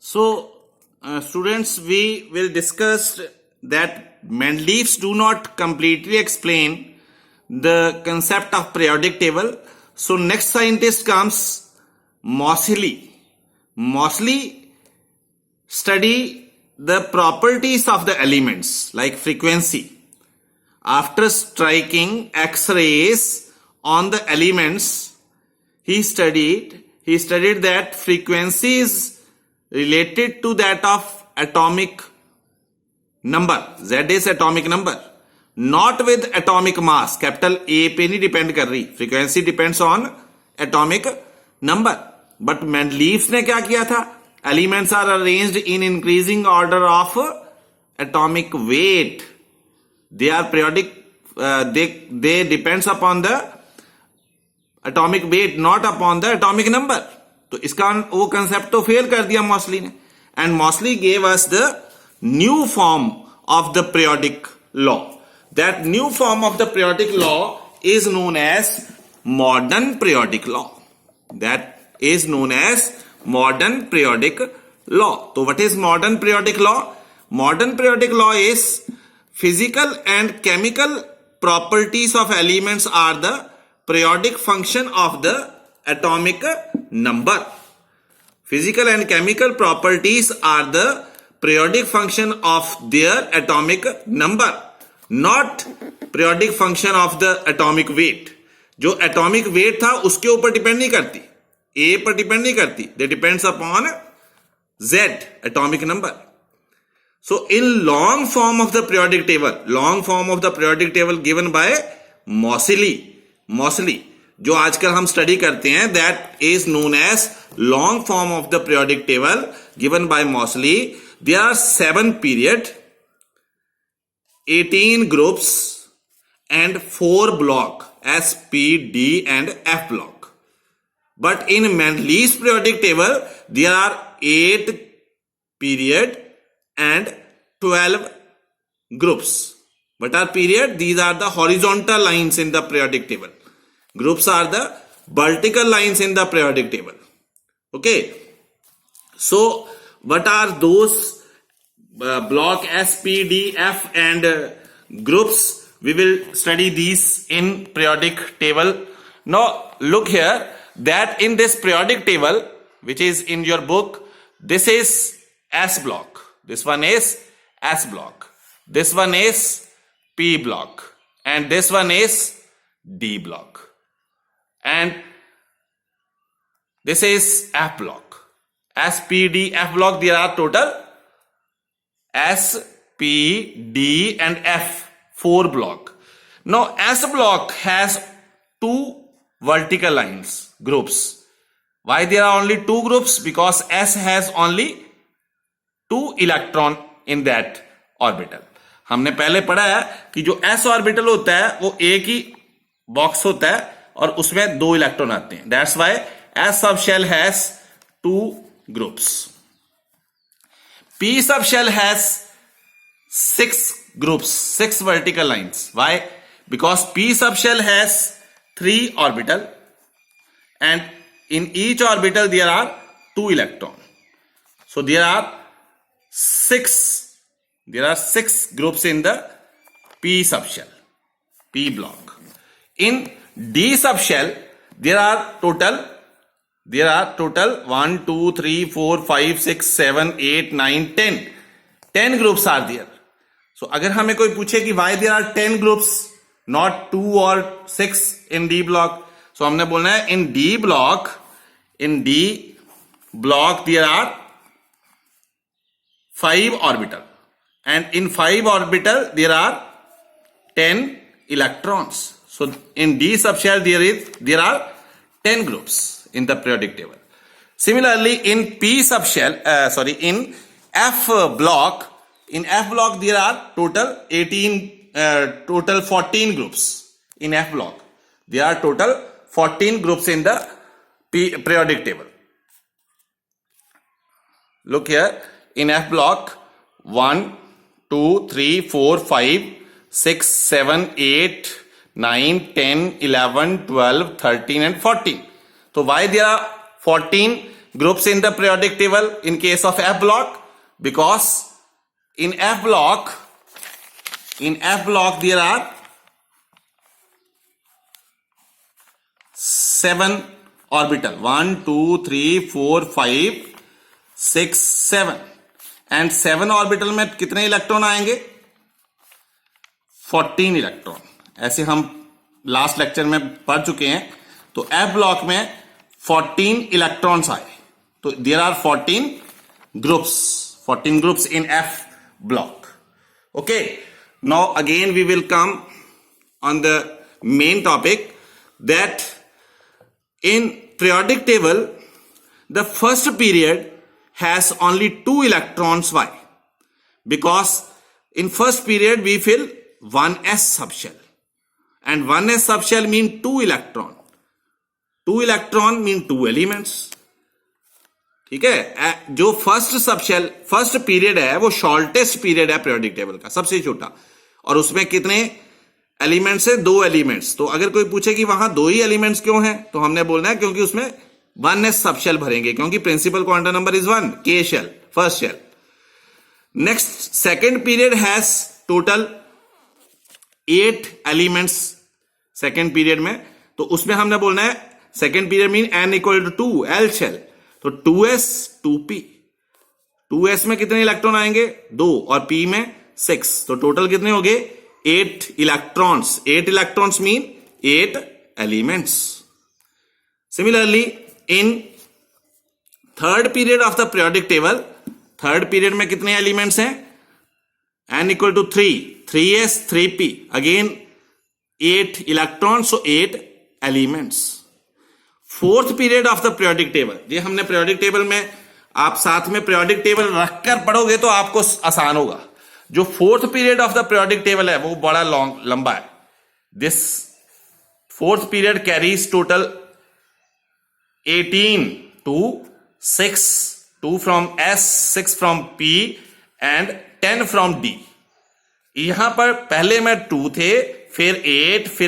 So, students, we will discuss that Mendeleev's do not completely explain the concept of periodic table. So, next scientist comes Moseley. Moseley study the properties of the elements like frequency. After striking X-rays on the elements, he studied that frequency is related to that of atomic number. Z is atomic number, not with atomic mass. Capital A पे नहीं depend कर रही. Frequency depends on atomic number. But Mendeleev ने क्या किया था? Elements are arranged in increasing order of atomic weight. They are periodic. They depends upon the atomic weight, not upon the atomic number. तो इसका वो concept तो fail कर दिया मॉसली ने. And Moseley gave us the new form of the periodic law. That new form of the periodic law is known as modern periodic law. That is known as modern periodic law. तो what is modern periodic law? Modern periodic law is physical and chemical properties of elements are the periodic function of the atomic number. Physical and chemical properties are the periodic function of their atomic number, not periodic function of the atomic weight. जो atomic weight था उसके ऊपर depend नहीं करती, A पर depend नहीं करती. They depends upon Z, atomic number. So in long form of the periodic table given by Moseley, जो आजकल हम स्टडी करते हैं, that is known as long form of the periodic table given by Moseley. There are 7 period, 18 groups and 4 block, S, P, D and F block. But in Mendeleev's periodic table there are 8 period and 12 groups. What are period? These are the horizontal lines in the periodic table. Groups are the vertical lines in the periodic table. Okay. So what are those block S, P, D, F and groups? We will study these in periodic table. Now look here that in this periodic table which is in your book, this is S block. This one is S block. This one is P block. And this one is D block. And this is F block. S, P, D, F block. There are total S, P, D and F. 4 block. Now S block has 2 vertical lines, groups. Why there are only 2 groups? Because S has only 2 electron in that orbital. हमने पहले पढ़ा है कि जो s orbital होता है वो एक ही बॉक्स होता है और उसमें 2 इलेक्ट्रॉन आते हैं. That's why s subshell has 2 groups. p subshell has 6 groups, 6 vertical lines. Why? Because p subshell has 3 orbital and in each orbital there are 2 electron. So there are 6 groups in the P subshell, P block. In D subshell there are total 1, 2, 3, 4, 5, 6, 7, 8, 9, 10 groups are there. So अगर हमें कोई पूछे कि why there are 10 groups not 2 or 6 in D block, so हमने बोलना है in D block there are 5 orbital and in 5 orbital there are 10 electrons. So in D subshell there are 10 groups in the periodic table. Similarly in in F block there are total 14 groups. In F block there are total 14 groups in the periodic table. Look here. In F block 1, 2, 3, 4, 5, 6, 7, 8, 9, 10, 11, 12, 13 and 14. So why there are 14 groups in the periodic table in case of F block? Because in F block there are 7 orbital, 1 2 3 4 5 6 7, and 7 orbital में कितने electron आएंगे? 14 electron. ऐसे हम last lecture में पढ़ चुके हैं। तो F ब्लॉक में 14 इलेक्ट्रॉन्स आए, तो there are 14 groups in F block. Okay, now again we will come on the main topic, that in periodic table the first period has only 2 electrons. Why? Because in first period we fill 1s subshell, and 1s subshell mean 2 electron. 2 electron mean 2 elements. ठीक है, जो first period है वो shortest period है periodic table का, सबसे छोटा, और उसमें कितने एलिमेंट्स है? 2 एलिमेंट्स। तो अगर कोई पूछे कि वहां 2 ही एलिमेंट्स क्यों हैं, तो हमने बोलना है क्योंकि उसमें 1s सबशेल भरेंगे, क्योंकि principal quantum number is 1, k shell, first shell. Next second period has total 8 elements second period में, तो उसमें हमने बोलना है second period mean n equal to 2, l shell. तो 2s 2p, 2s में कितने इलेक्ट्रॉन आएंगे? 2, और p में 6, तो टोटल कितने हो गए? 8 electrons. 8 electrons mean 8 elements. Similarly in third period of the periodic table, third period में कितने एलिमेंट्स हैं? n equal to 3, 3s 3p, again 8 electrons, so 8 elements. Fourth period of the periodic table, ये हमने periodic table में, आप साथ में periodic table रखकर पढ़ोगे तो आपको आसान होगा। जो fourth period of the periodic table है वो बड़ा लंबा है। This fourth period carries total 18 to 6, 2 from S, 6 from P and 10 from D। यहां पर पहले में 2 थे, फिर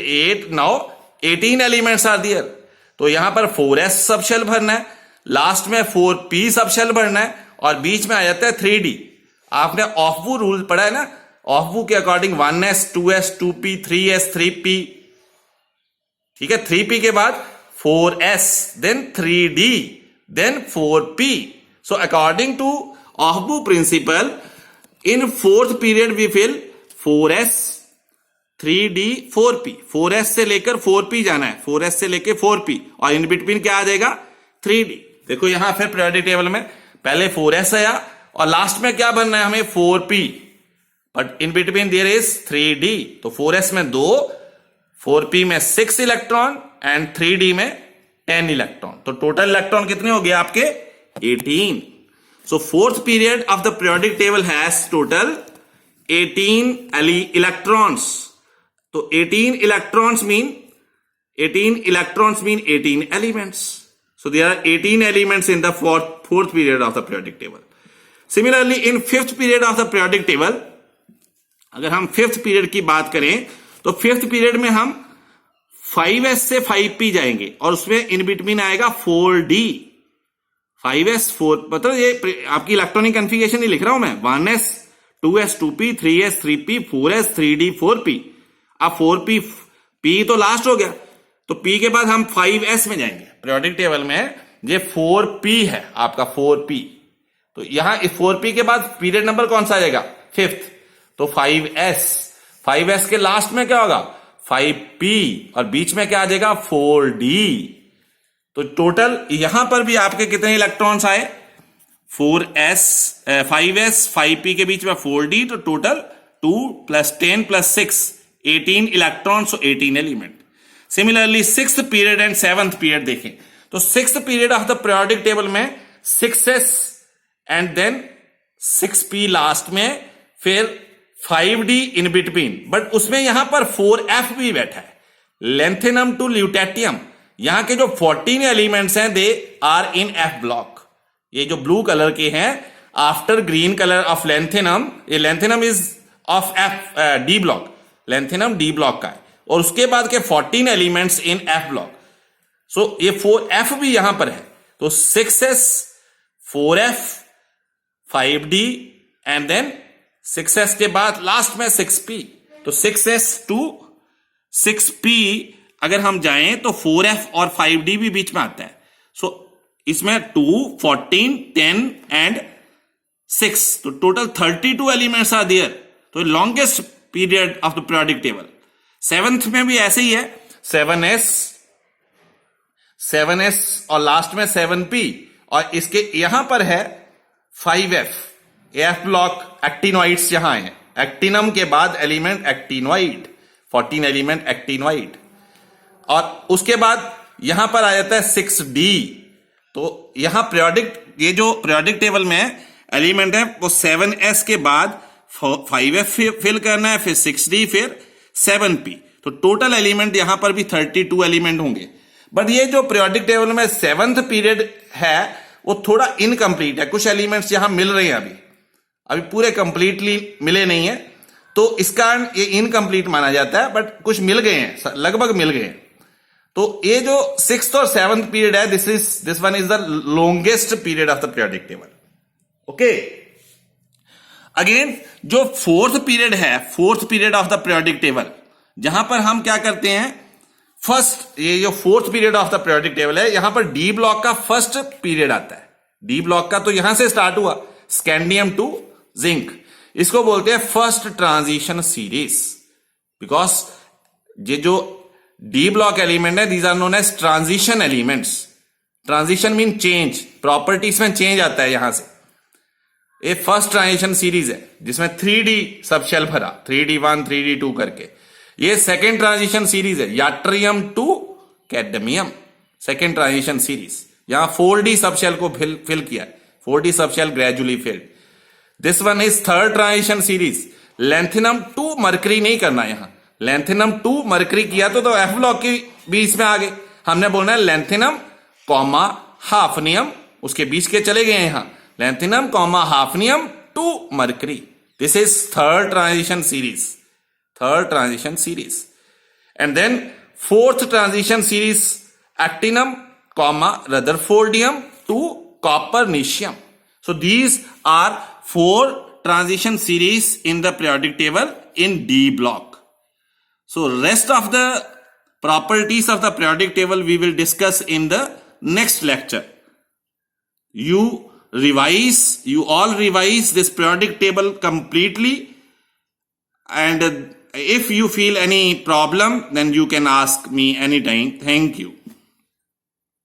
8, नाउ 18 एलिमेंट्स आर दियर। तो यहां पर 4s सबशेल भरना है, लास्ट में 4p सबशेल भरना है, और बीच में आ जाता है 3d। आपने ऑफवू रूल पढ़ा है ना, ऑफवू के according 1s 2s 2p 3s 3p, ठीक है। 3p के बाद 4s, then 3d, then 4p। So according to Aufbau principle, in fourth period we fill 4s 3d 4p, 4s से लेकर 4p जाना है, 4s से लेकर 4p, और इन बिटवीन क्या आ जाएगा? 3d। देखो यहां फिर पीरियोडिक टेबल में पहले 4s आया, और लास्ट में क्या बनना है हमें? 4p, but in between their is 3d। तो 4s में 2, 4p में 6 इलेक्ट्रॉन, एंड 3d में 10 इलेक्ट्रॉन। तो टोटल इलेक्ट्रॉन कितने हो गए आपके? 18। So fourth period of the periodic table has total 18 electrons. तो 18 electrons mean 18 elements. So there are 18 elements in the fourth period of the periodic table. Similarly, in fifth period of the periodic table, अगर हम fifth period की बात करें तो fifth period में हम 5s से 5p जाएंगे, और उसमें in between आएगा 4d। 5s 4, मतलब ये आपकी इलेक्ट्रॉनिक कन्फिगरेशन नहीं लिख रहा हूं मैं, 1s 2s 2p 3s 3p 4s 3d 4p। अब 4p, p तो लास्ट हो गया, तो p के बाद हम 5s में जाएंगे। पीरियोडिक टेबल में ये 4p है आपका, 4p। तो यहां इस 4p के बाद पीरियड नंबर कौन सा आ जाएगा? 5th। तो 5s के लास्ट में क्या होगा? 5p, और बीच में क्या आ जाएगा? 4d। तो टोटल यहां पर भी आपके कितने इलेक्ट्रॉन्स आए? 5s 5p के बीच में 4d, तो total 2 + 10 + 6 18 electrons, 18 element. Similarly sixth period and seventh period देखें तो sixth period of the periodic table में 6s and then 6p last में, फिर 5d इन बिटवीन, बट उसमें यहां पर 4f भी बैठा है, लेंथेनम टू ल्यूटेटियम। यहां के जो 14 एलिमेंट्स हैं they are in f block. ये जो ब्लू कलर के हैं after green colour of lanthanum, ये lanthanum is of D block, lanthanum D block का है, और उसके बाद के 14 elements in f block. So ये 4f भी यहां पर है। तो 6s 4f 5d and then 6s के बाद लास्ट में 6p, तो 6s to 6p अगर हम जाएं तो 4f और 5d भी बीच में आता है. सो इसमें 2 14 10 एंड 6, तो टोटल 32 एलिमेंट्स आर देयर. तो longest period of the periodic table. 7th में भी ऐसे ही है, 7s और लास्ट में 7p, और इसके यहां पर है 5f. एफ ब्लॉक एक्टिनोइड्स यहां है. एक्टिनम के बाद एलिमेंट एक्टिनोइड, 14 एलिमेंट एक्टिनोइड. और उसके बाद यहां पर आ जाता है 6d. तो यहां ये जो पीरियोडिक टेबल में एलिमेंट है वो 7s के बाद 5f फिल करना है, फिर 6d, फिर 7p. तो टोटल एलिमेंट यहां पर भी 32 एलिमेंट होंगे. बट ये जो पीरियोडिक टेबल में 7th पीरियड है वो थोड़ा इनकम्प्लीट है. कुछ एलिमेंट्स यहां मिल रहे हैं, अभी पूरे कंप्लीटली मिले नहीं है, तो इस कारण ये इनकम्प्लीट माना जाता है. बट कुछ मिल गए हैं, लगभग मिल गए हैं. तो ये जो 6th और 7th पीरियड है, this one is the longest period of the periodic table. Okay, again जो 4th पीरियड है, 4th period of the periodic table, जहां पर हम क्या करते हैं, फर्स्ट ये जो 4th period of the periodic table है, यहां पर डी ब्लॉक का फर्स्ट पीरियड आता है. डी ब्लॉक का तो यहां से स्टार्ट हुआ, स्कैंडियम टू जिंक. इसको बोलते हैं फर्स्ट ट्रांजिशन सीरीज, बिकॉज ये जो डी ब्लॉक एलिमेंट है, these are known as transition elements. Transition mean change, properties में चेंज आता है यहां से. ये फर्स्ट ट्रांजिशन सीरीज है जिसमें 3D सब शेल भरा, 3D1 3D2 करके. ये सेकेंड ट्रांजिशन सीरीज है, yttrium to cadmium, second transition series. यहां 4D सब शेल को फिल किया, 4D sub shell gradually filled. This one is third transition series. Lanthanum to mercury नहीं करना, यहां लेंथिनम टू मरकरी किया तो एफ ब्लॉक के बीच में आ गए. हमने बोलना है लेंथिनम कॉमा हाफनियम, उसके बीच के चले गए यहां, lanthanum comma hafnium to mercury. This is third transition series, third transition series. And then fourth transition series, actinium comma rutherfordium to copernicium. So these are 4 transition series in the periodic table in D block. So rest of the properties of the periodic table we will discuss in the next lecture. You all revise this periodic table completely, and if you feel any problem then you can ask me anytime. Thank you.